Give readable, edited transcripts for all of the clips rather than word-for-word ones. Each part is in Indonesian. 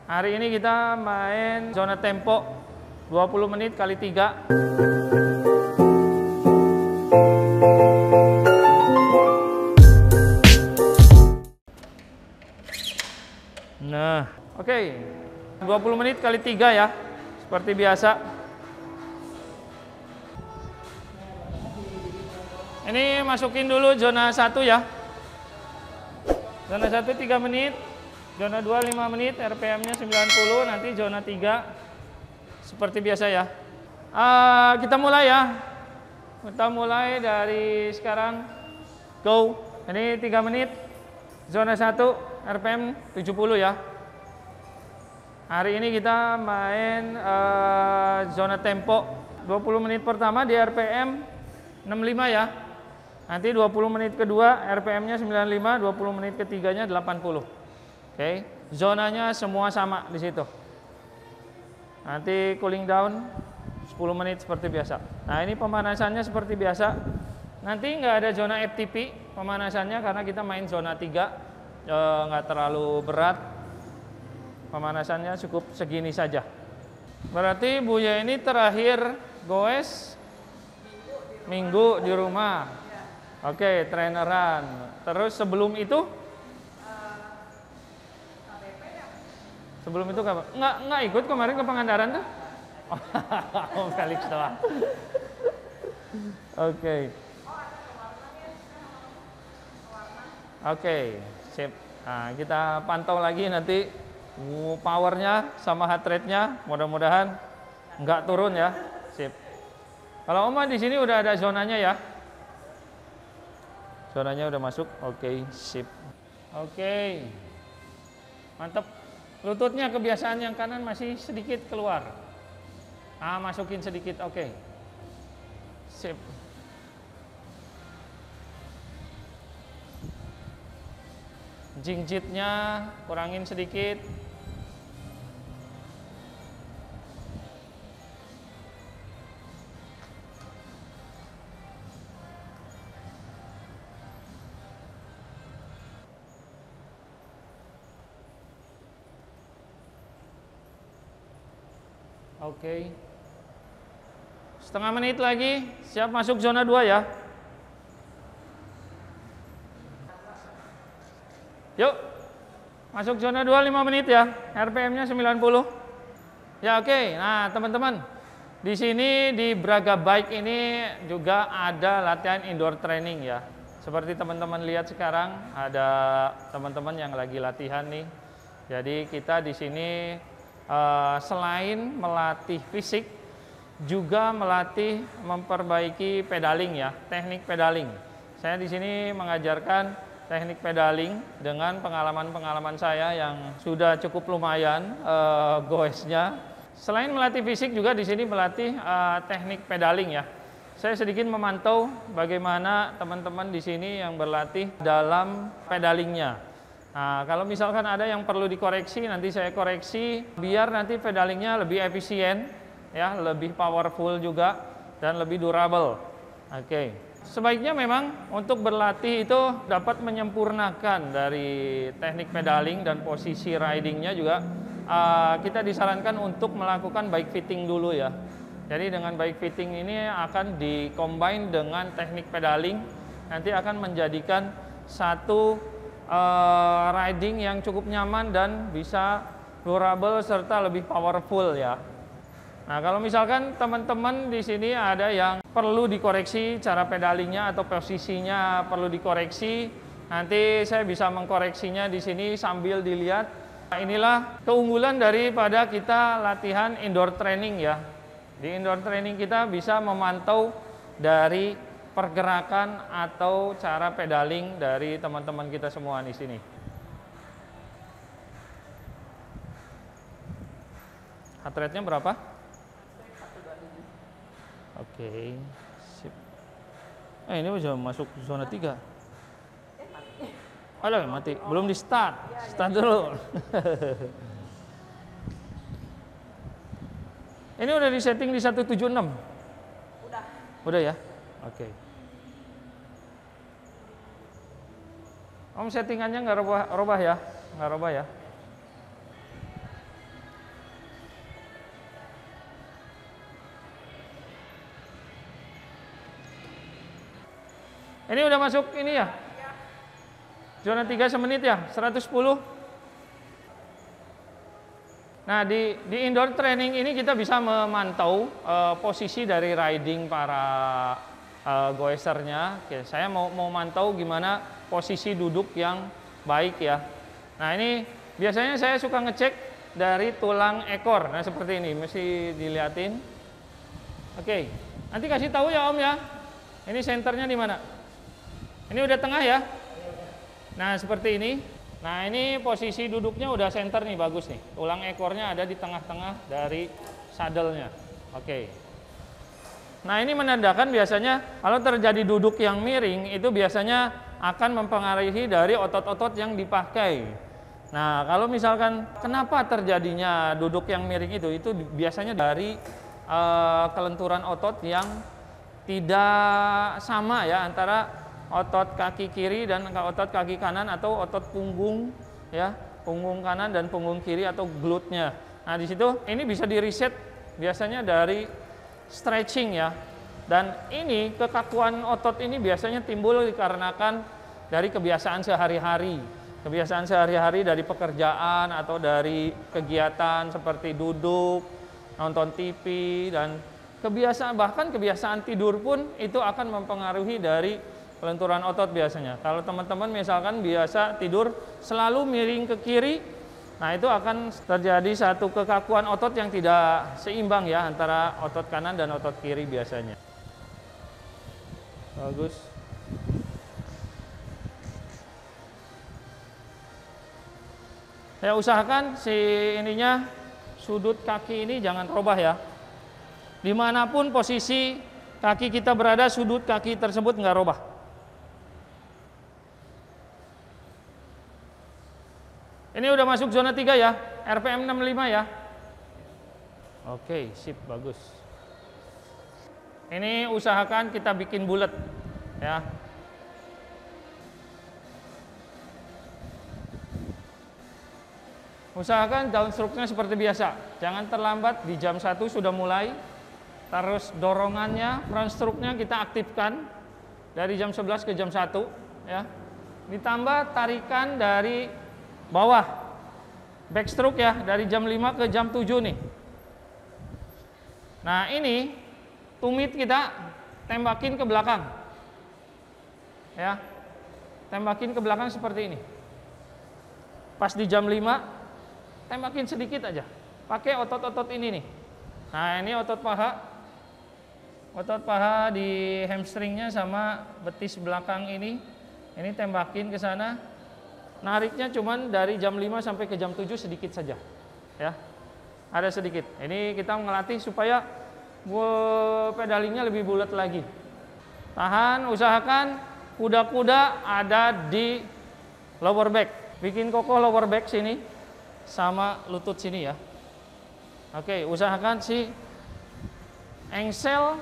Hari ini kita main zona tempo 20 menit kali 3. Nah, oke. 20 menit kali 3 ya. Seperti biasa. Ini masukin dulu zona 1 ya. Zona 1 3 menit. Zona 2 5 menit, RPM-nya 90, nanti zona 3 seperti biasa ya. Kita mulai ya. Kita mulai dari sekarang. Go. Ini 3 menit. Zona 1 RPM 70 ya. Hari ini kita main zona tempo 20 menit pertama di RPM 65 ya. Nanti 20 menit kedua RPM-nya 95, 20 menit ketiganya 80. Oke, zonanya semua sama di situ. Nanti cooling down 10 menit seperti biasa. Nah, ini pemanasannya seperti biasa. Nanti nggak ada zona FTP pemanasannya karena kita main zona 3, nggak terlalu berat. Pemanasannya cukup segini saja. Berarti Buya ini terakhir goes minggu di rumah. Oke, traineran. Terus sebelum itu? Sebelum itu nggak ikut kemarin ke Pangandaran tuh? Oh, Felix doang. Oke. Oke, sip. Nah, kita pantau lagi nanti powernya sama heart rate-nya. Mudah-mudahan nggak turun ya. Sip. Kalau Oma di sini udah ada zonanya ya. Zonanya udah masuk. Oke, sip. Oke. Mantap. Lututnya kebiasaan yang kanan masih sedikit keluar. Masukin sedikit, oke. Sip. Jingjitnya kurangin sedikit. Oke. Setengah menit lagi, siap masuk zona 2 ya. Yuk. Masuk zona 2 5 menit ya. RPM-nya 90. Ya, oke. Nah, teman-teman. Di sini di Braga Bike ini juga ada latihan indoor training ya. Seperti teman-teman lihat sekarang ada teman-teman yang lagi latihan nih. Jadi kita di sini selain melatih fisik, juga melatih memperbaiki pedaling ya, teknik pedaling. Saya di sini mengajarkan teknik pedaling dengan pengalaman-pengalaman saya yang sudah cukup lumayan goesnya. Selain melatih fisik juga di sini melatih teknik pedaling ya. Saya sedikit memantau bagaimana teman-teman di sini yang berlatih dalam pedalingnya. Nah, kalau misalkan ada yang perlu dikoreksi, nanti saya koreksi biar nanti pedalingnya lebih efisien, ya, lebih powerful juga dan lebih durable. Oke. Sebaiknya memang untuk berlatih itu dapat menyempurnakan dari teknik pedaling dan posisi ridingnya juga. Kita disarankan untuk melakukan bike fitting dulu ya. Jadi dengan bike fitting ini akan dikombine dengan teknik pedaling, nanti akan menjadikan satu riding yang cukup nyaman dan bisa durable serta lebih powerful ya. Nah, kalau misalkan teman-teman di sini ada yang perlu dikoreksi cara pedalingnya atau posisinya perlu dikoreksi, nanti saya bisa mengkoreksinya di sini sambil dilihat. Nah, inilah keunggulan daripada kita latihan indoor training ya. Di indoor training kita bisa memantau dari pergerakan atau cara pedaling dari teman-teman kita semua di sini. Heart rate-nya berapa? Oke, sip. Ini udah masuk zona 3. Aduh, mati. Belum di start. Start dulu. Ini udah di setting di 176? Udah ya? Oke. Om settingannya nggak robah ya? Nggak robah ya? Ini udah masuk ini ya? Zona 3 semenit ya, 110. Nah, di indoor training ini kita bisa memantau posisi dari riding para goesernya. Oke, saya mau mantau gimana posisi duduk yang baik ya. Nah, ini biasanya saya suka ngecek dari tulang ekor. Nah, seperti ini, mesti dilihatin. Oke, nanti kasih tahu ya Om ya. Ini senternya di mana? Ini udah tengah ya? Nah, seperti ini. Nah, ini posisi duduknya udah center nih, bagus nih. Tulang ekornya ada di tengah-tengah dari saddle-nya. Oke. Nah, ini menandakan biasanya kalau terjadi duduk yang miring, itu biasanya akan mempengaruhi dari otot-otot yang dipakai. Nah, kalau misalkan kenapa terjadinya duduk yang miring itu biasanya dari kelenturan otot yang tidak sama ya, antara otot kaki kiri dan otot kaki kanan atau otot punggung ya, punggung kanan dan punggung kiri atau glute-nya. Nah, di situ ini bisa di-reset biasanya dari stretching ya. Dan ini kekakuan otot ini biasanya timbul dikarenakan dari kebiasaan sehari-hari. Kebiasaan sehari-hari dari pekerjaan atau dari kegiatan seperti duduk, nonton TV, dan bahkan kebiasaan tidur pun itu akan mempengaruhi dari kelenturan otot biasanya. Kalau teman-teman misalkan biasa tidur selalu miring ke kiri, nah itu akan terjadi satu kekakuan otot yang tidak seimbang ya antara otot kanan dan otot kiri biasanya. Bagus. Saya usahakan si ininya, sudut kaki ini jangan robah ya. Dimanapun posisi kaki kita berada, sudut kaki tersebut nggak robah. Ini udah masuk zona 3 ya, RPM 65 ya. Oke, sip, bagus. Ini usahakan kita bikin bulat ya. Usahakan downstroke-nya seperti biasa. Jangan terlambat, di jam 1 sudah mulai. Terus dorongannya, front stroke-nya kita aktifkan dari jam 11 ke jam 1 ya. Ditambah tarikan dari bawah, backstroke ya, dari jam 5 ke jam 7 nih. Nah, ini tumit kita tembakin ke belakang ya, tembakin ke belakang seperti ini. Pas di jam 5 tembakin sedikit aja, pakai otot-otot ini nih. Nah, ini otot paha di hamstringnya sama betis belakang ini tembakin ke sana. Nariknya cuman dari jam 5 sampai ke jam 7 sedikit saja ya, ada sedikit. Ini kita melatih supaya pedalingnya lebih bulat lagi. Tahan, usahakan kuda-kuda ada di lower back, bikin kokoh lower back sini sama lutut sini ya. Oke, usahakan si engsel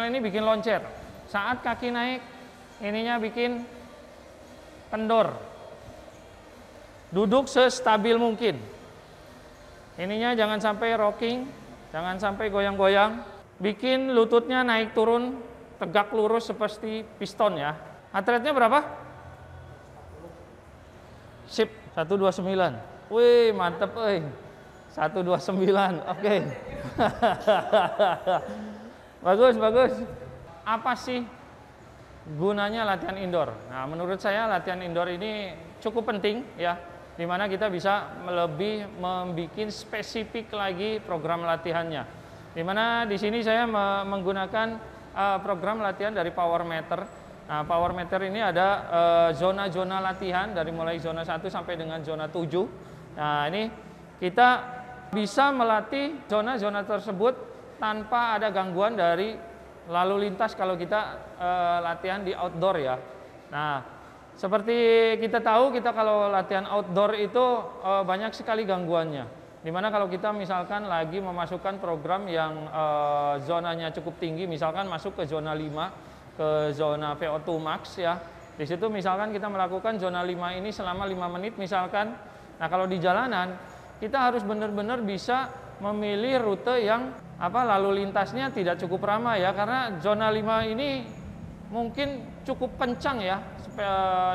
ini bikin loncer. Saat kaki naik, ininya bikin kendor. Duduk sestabil mungkin. Ininya jangan sampai rocking, jangan sampai goyang-goyang. Bikin lututnya naik turun, tegak lurus seperti piston ya. Atletnya berapa? Sip, 129. Wih, mantep euy. 129. Oke. Bagus, bagus. Apa sih gunanya latihan indoor? Nah, menurut saya latihan indoor ini cukup penting ya, di mana kita bisa lebih membuat spesifik lagi program latihannya. Di mana di sini saya menggunakan program latihan dari Power Meter. Nah, Power Meter ini ada zona-zona latihan dari mulai zona 1 sampai dengan zona 7. Nah, ini kita bisa melatih zona-zona tersebut tanpa ada gangguan dari lalu lintas kalau kita latihan di outdoor ya. Nah, seperti kita tahu, kita kalau latihan outdoor itu banyak sekali gangguannya. Dimana kalau kita misalkan lagi memasukkan program yang zonanya cukup tinggi, misalkan masuk ke zona 5, ke zona VO2 max ya. Di situ misalkan kita melakukan zona 5 ini selama 5 menit misalkan. Nah, kalau di jalanan kita harus benar-benar bisa memilih rute yang lalu lintasnya tidak cukup ramai ya, karena zona 5 ini mungkin cukup kencang ya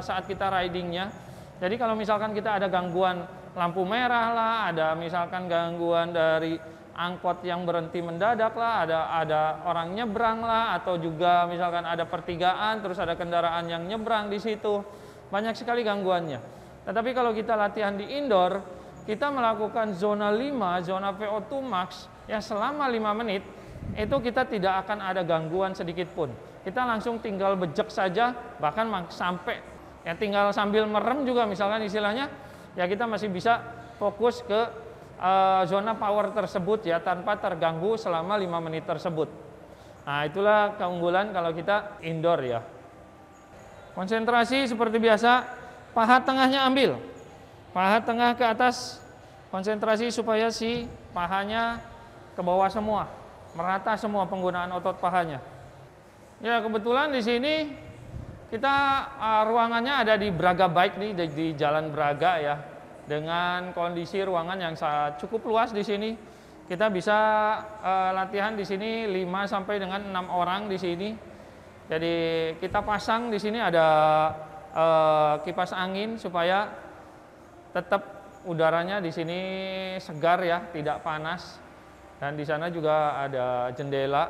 saat kita ridingnya. Jadi kalau misalkan kita ada gangguan lampu merah lah, ada misalkan gangguan dari angkot yang berhenti mendadak lah, ada orang nyebrang lah, atau juga misalkan ada pertigaan terus ada kendaraan yang nyebrang di situ, banyak sekali gangguannya. Tetapi kalau kita latihan di indoor, kita melakukan zona 5, zona VO2 max ya selama 5 menit, itu kita tidak akan ada gangguan sedikit pun. Kita langsung tinggal bejek saja, bahkan sampai ya tinggal sambil merem juga misalkan istilahnya, ya kita masih bisa fokus ke zona power tersebut ya tanpa terganggu selama 5 menit tersebut. Nah, itulah keunggulan kalau kita indoor ya. Konsentrasi seperti biasa, paha tengahnya ambil. Paha tengah ke atas, konsentrasi supaya si pahanya ke bawah semua, merata semua penggunaan otot pahanya. Ya, kebetulan di sini kita ruangannya ada di Braga Bike nih, di Jalan Braga ya. Dengan kondisi ruangan yang cukup luas di sini, kita bisa latihan di sini 5 sampai dengan 6 orang di sini. Jadi kita pasang di sini ada kipas angin supaya tetap udaranya di sini segar ya, tidak panas. Dan di sana juga ada jendela.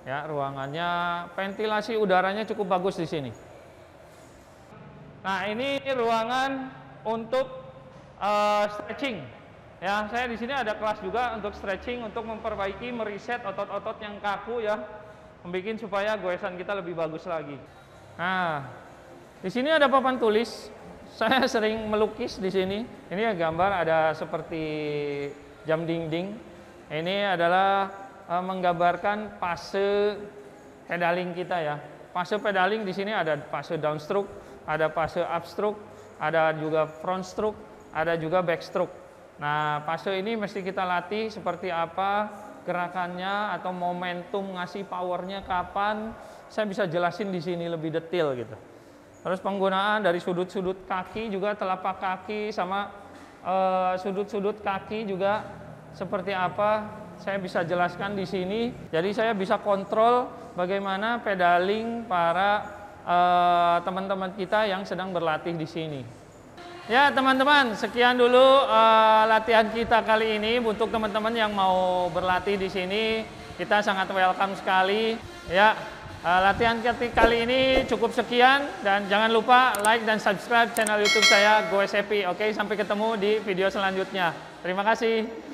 Ya, ruangannya ventilasi udaranya cukup bagus di sini. Nah, ini ruangan untuk stretching. Ya, saya di sini ada kelas juga untuk stretching, untuk memperbaiki, mereset otot-otot yang kaku ya, membuat supaya goesan kita lebih bagus lagi. Nah, di sini ada papan tulis. Saya sering melukis di sini. Ini ya gambar ada seperti jam dinding. Ini adalah menggambarkan fase pedaling kita ya. Fase pedaling di sini ada fase downstroke, ada fase upstroke, ada juga front stroke, ada juga backstroke. Nah, fase ini mesti kita latih seperti apa gerakannya atau momentum ngasih powernya kapan. Saya bisa jelasin di sini lebih detail gitu. Terus penggunaan dari sudut-sudut kaki juga, telapak kaki sama sudut-sudut kaki juga seperti apa. Saya bisa jelaskan di sini. Jadi saya bisa kontrol bagaimana pedaling para teman-teman kita yang sedang berlatih di sini. Ya teman-teman, sekian dulu latihan kita kali ini. Untuk teman-teman yang mau berlatih di sini, kita sangat welcome sekali. Ya, latihan kali ini cukup sekian, dan jangan lupa like dan subscribe channel YouTube saya Goes Happy. Oke, sampai ketemu di video selanjutnya. Terima kasih.